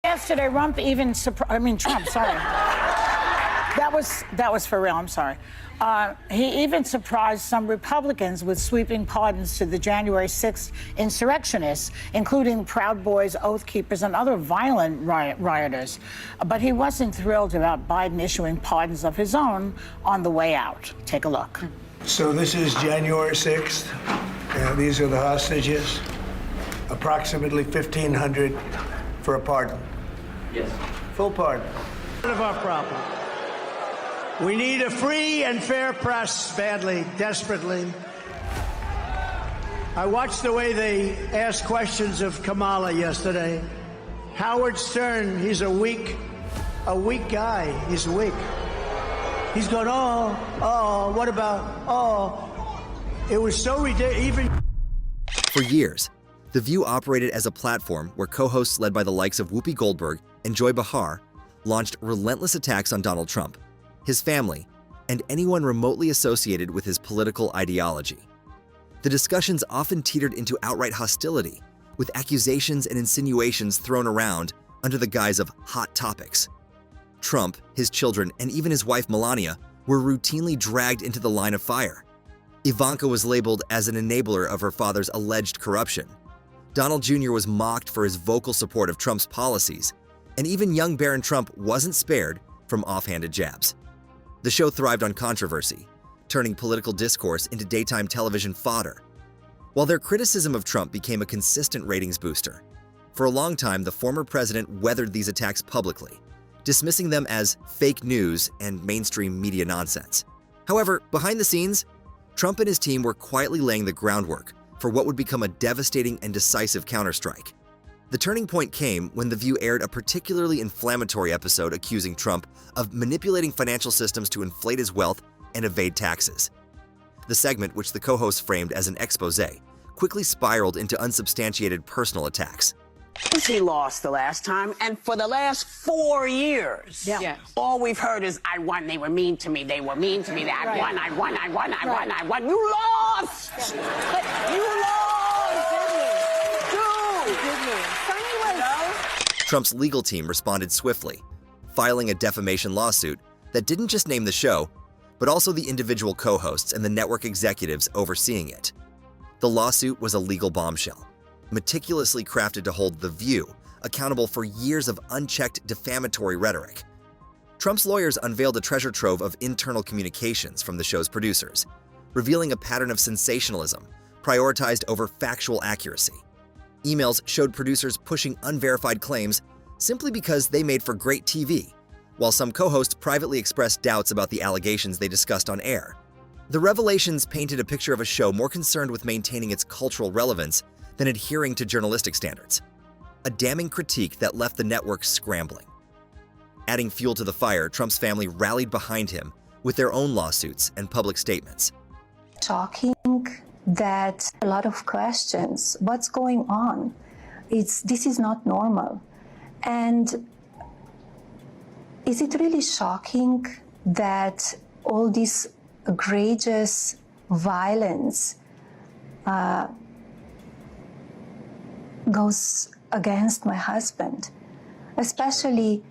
Yesterday, Trump, sorry. That was for real, I'm sorry. He even surprised some Republicans with sweeping pardons to the January 6th insurrectionists, including Proud Boys, Oath Keepers, and other violent rioters. But he wasn't thrilled about Biden issuing pardons of his own on the way out. Take a look. So this is January 6th. These are the hostages. Approximately 1,500 for a pardon. Yes. Full pardon. Part of our problem. We need a free and fair press badly, desperately. I watched the way they asked questions of Kamala yesterday. Howard Stern, he's a weak guy. He's weak. He's going, oh, what about, oh. It was so ridiculous. Even for years, The View operated as a platform where co-hosts led by the likes of Whoopi Goldberg and Joy Behar launched relentless attacks on Donald Trump, his family, and anyone remotely associated with his political ideology. The discussions often teetered into outright hostility, with accusations and insinuations thrown around under the guise of hot topics. Trump, his children, and even his wife Melania were routinely dragged into the line of fire. Ivanka was labeled as an enabler of her father's alleged corruption. Donald Jr. was mocked for his vocal support of Trump's policies, and even young Barron Trump wasn't spared from offhanded jabs. The show thrived on controversy, turning political discourse into daytime television fodder. While their criticism of Trump became a consistent ratings booster, for a long time the former president weathered these attacks publicly, dismissing them as fake news and mainstream media nonsense. However, behind the scenes, Trump and his team were quietly laying the groundwork for what would become a devastating and decisive counterstrike. The turning point came when The View aired a particularly inflammatory episode accusing Trump of manipulating financial systems to inflate his wealth and evade taxes. The segment, which the co-hosts framed as an exposé, quickly spiraled into unsubstantiated personal attacks. He lost the last time, and for the last 4 years, all we've heard is, I won, they were mean to me, I won. You lost! But you lost! Dude! Trump's legal team responded swiftly, filing a defamation lawsuit that didn't just name the show, but also the individual co-hosts and the network executives overseeing it. The lawsuit was a legal bombshell, meticulously crafted to hold The View accountable for years of unchecked defamatory rhetoric. Trump's lawyers unveiled a treasure trove of internal communications from the show's producers, revealing a pattern of sensationalism prioritized over factual accuracy. Emails showed producers pushing unverified claims simply because they made for great TV, while some co-hosts privately expressed doubts about the allegations they discussed on air. The revelations painted a picture of a show more concerned with maintaining its cultural relevance than adhering to journalistic standards, a damning critique that left the network scrambling. Adding fuel to the fire, Trump's family rallied behind him with their own lawsuits and public statements. Shocking that a lot of questions, what's going on? This is not normal. And is it really shocking that all this egregious violence goes against my husband, especially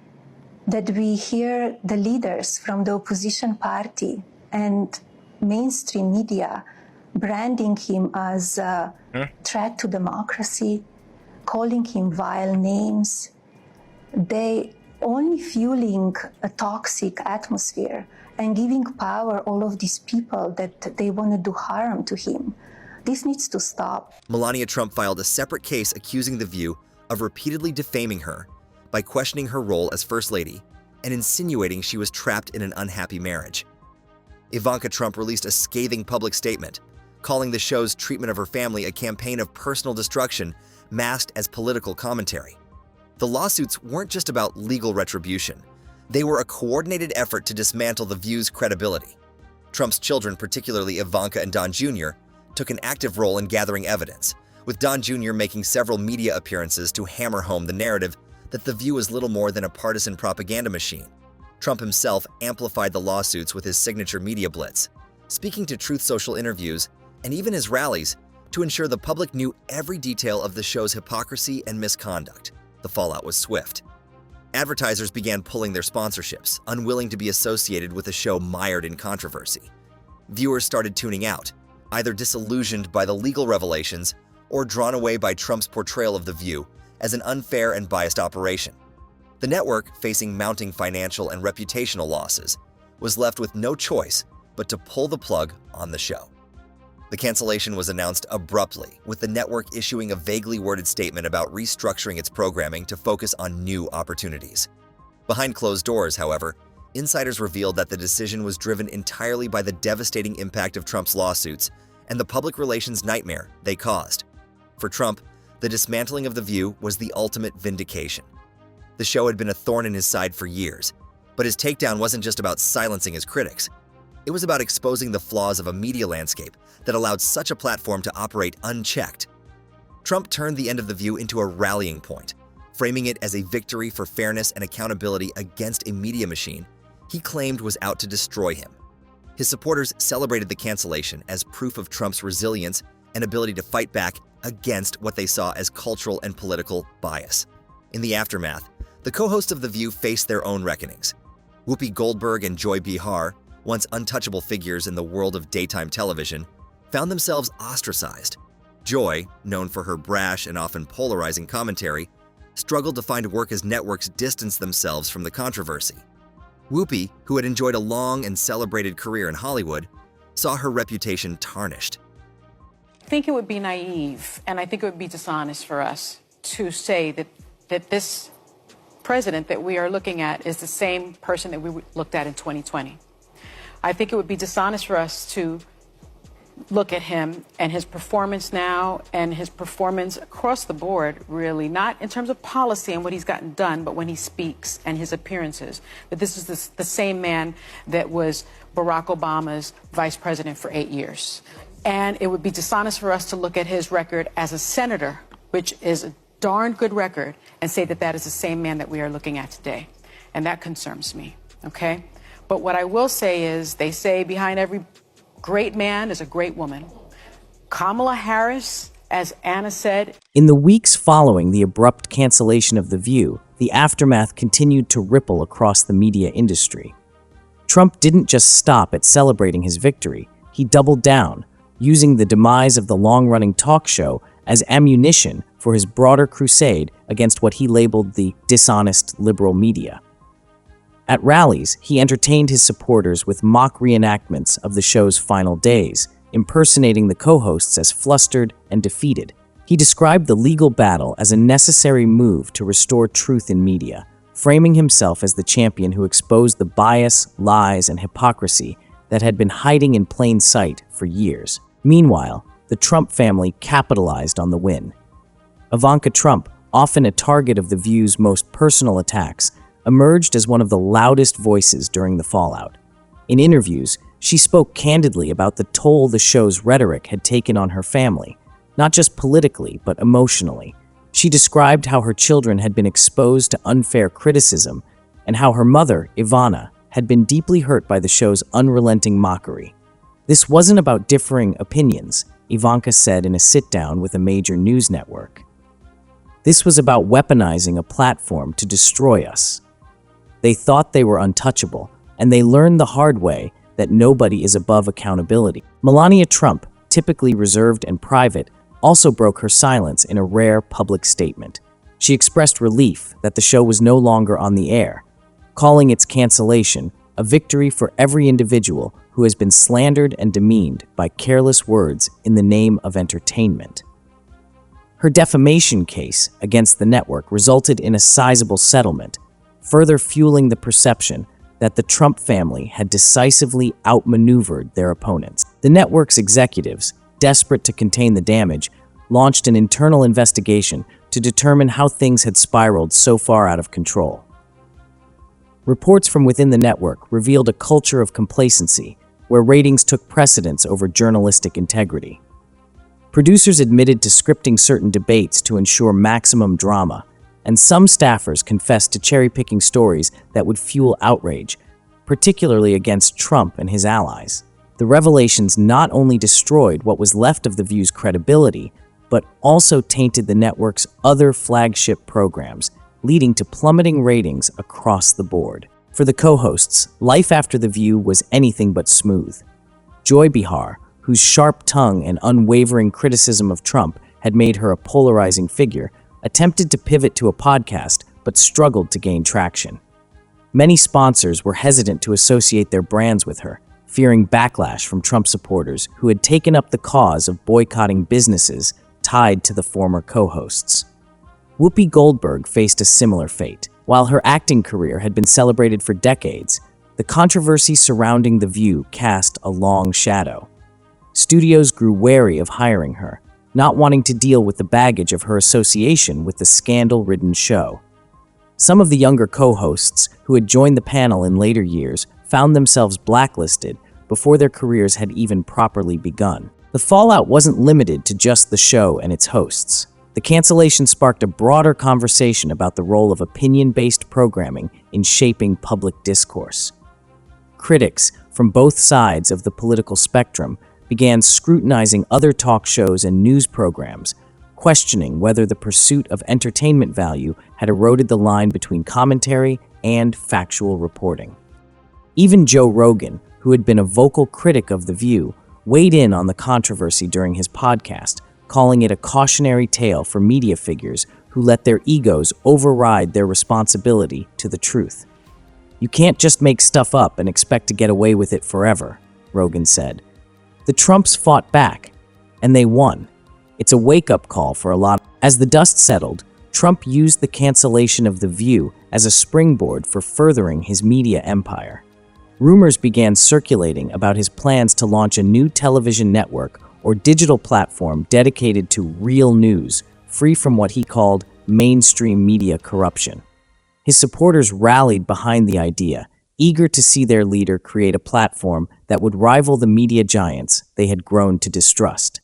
that we hear the leaders from the opposition party and mainstream media branding him as a threat to democracy, calling him vile names. They only fueling a toxic atmosphere and giving power all of these people that they want to do harm to him. This needs to stop. Melania Trump filed a separate case accusing The View of repeatedly defaming her by questioning her role as First Lady and insinuating she was trapped in an unhappy marriage. Ivanka Trump released a scathing public statement, calling the show's treatment of her family a campaign of personal destruction masked as political commentary. The lawsuits weren't just about legal retribution. They were a coordinated effort to dismantle The View's credibility. Trump's children, particularly Ivanka and Don Jr., took an active role in gathering evidence, with Don Jr. making several media appearances to hammer home the narrative that The View is little more than a partisan propaganda machine. Trump himself amplified the lawsuits with his signature media blitz, speaking to Truth Social interviews and even his rallies to ensure the public knew every detail of the show's hypocrisy and misconduct. The fallout was swift. Advertisers began pulling their sponsorships, unwilling to be associated with a show mired in controversy. Viewers started tuning out, either disillusioned by the legal revelations or drawn away by Trump's portrayal of The View as an unfair and biased operation. The network, facing mounting financial and reputational losses, was left with no choice but to pull the plug on the show. The cancellation was announced abruptly, with the network issuing a vaguely worded statement about restructuring its programming to focus on new opportunities. Behind closed doors, however, insiders revealed that the decision was driven entirely by the devastating impact of Trump's lawsuits and the public relations nightmare they caused. For Trump, the dismantling of The View was the ultimate vindication. The show had been a thorn in his side for years, but his takedown wasn't just about silencing his critics. It was about exposing the flaws of a media landscape that allowed such a platform to operate unchecked. Trump turned the end of The View into a rallying point, framing it as a victory for fairness and accountability against a media machine he claimed was out to destroy him. His supporters celebrated the cancellation as proof of Trump's resilience and ability to fight back against what they saw as cultural and political bias. In the aftermath, the co-hosts of The View faced their own reckonings. Whoopi Goldberg and Joy Behar, once untouchable figures in the world of daytime television, found themselves ostracized. Joy, known for her brash and often polarizing commentary, struggled to find work as networks distanced themselves from the controversy. Whoopi, who had enjoyed a long and celebrated career in Hollywood, saw her reputation tarnished. I think it would be naive, and I think it would be dishonest for us to say that this president that we are looking at is the same person that we looked at in 2020. I think it would be dishonest for us to look at him and his performance now and his performance across the board, really, not in terms of policy and what he's gotten done, but when he speaks and his appearances, that this is the same man that was Barack Obama's vice president for 8 years. And it would be dishonest for us to look at his record as a senator, which is a darn good record, and say that that is the same man that we are looking at today. And that concerns me, okay? But what I will say is, they say behind every great man is a great woman. Kamala Harris, as Anna said. In the weeks following the abrupt cancellation of The View, the aftermath continued to ripple across the media industry. Trump didn't just stop at celebrating his victory, he doubled down, using the demise of the long-running talk show as ammunition for his broader crusade against what he labeled the dishonest liberal media. At rallies, he entertained his supporters with mock reenactments of the show's final days, impersonating the co-hosts as flustered and defeated. He described the legal battle as a necessary move to restore truth in media, framing himself as the champion who exposed the bias, lies, and hypocrisy that had been hiding in plain sight for years. Meanwhile, the Trump family capitalized on the win. Ivanka Trump, often a target of The View's most personal attacks, emerged as one of the loudest voices during the fallout. In interviews, she spoke candidly about the toll the show's rhetoric had taken on her family, not just politically, but emotionally. She described how her children had been exposed to unfair criticism and how her mother, Ivana, had been deeply hurt by the show's unrelenting mockery. This wasn't about differing opinions, Ivanka said in a sit-down with a major news network. This was about weaponizing a platform to destroy us. They thought they were untouchable, and they learned the hard way that nobody is above accountability. Melania Trump, typically reserved and private, also broke her silence in a rare public statement. She expressed relief that the show was no longer on the air, calling its cancellation a victory for every individual who has been slandered and demeaned by careless words in the name of entertainment. Her defamation case against the network resulted in a sizable settlement, further fueling the perception that the Trump family had decisively outmaneuvered their opponents. The network's executives, desperate to contain the damage, launched an internal investigation to determine how things had spiraled so far out of control. Reports from within the network revealed a culture of complacency, where ratings took precedence over journalistic integrity. Producers admitted to scripting certain debates to ensure maximum drama, and some staffers confessed to cherry-picking stories that would fuel outrage, particularly against Trump and his allies. The revelations not only destroyed what was left of The View's credibility, but also tainted the network's other flagship programs, leading to plummeting ratings across the board. For the co-hosts, life after The View was anything but smooth. Joy Behar, whose sharp tongue and unwavering criticism of Trump had made her a polarizing figure, attempted to pivot to a podcast but struggled to gain traction. Many sponsors were hesitant to associate their brands with her, fearing backlash from Trump supporters who had taken up the cause of boycotting businesses tied to the former co-hosts. Whoopi Goldberg faced a similar fate. While her acting career had been celebrated for decades, the controversy surrounding The View cast a long shadow. Studios grew wary of hiring her, not wanting to deal with the baggage of her association with the scandal-ridden show. Some of the younger co-hosts who had joined the panel in later years found themselves blacklisted before their careers had even properly begun. The fallout wasn't limited to just the show and its hosts. The cancellation sparked a broader conversation about the role of opinion-based programming in shaping public discourse. Critics from both sides of the political spectrum began scrutinizing other talk shows and news programs, questioning whether the pursuit of entertainment value had eroded the line between commentary and factual reporting. Even Joe Rogan, who had been a vocal critic of The View, weighed in on the controversy during his podcast, calling it a cautionary tale for media figures who let their egos override their responsibility to the truth. "You can't just make stuff up and expect to get away with it forever," Rogan said. "The Trumps fought back, and they won. It's a wake-up call for a lot." As the dust settled, Trump used the cancellation of The View as a springboard for furthering his media empire. Rumors began circulating about his plans to launch a new television network or digital platform dedicated to real news, free from what he called mainstream media corruption. His supporters rallied behind the idea, eager to see their leader create a platform that would rival the media giants they had grown to distrust.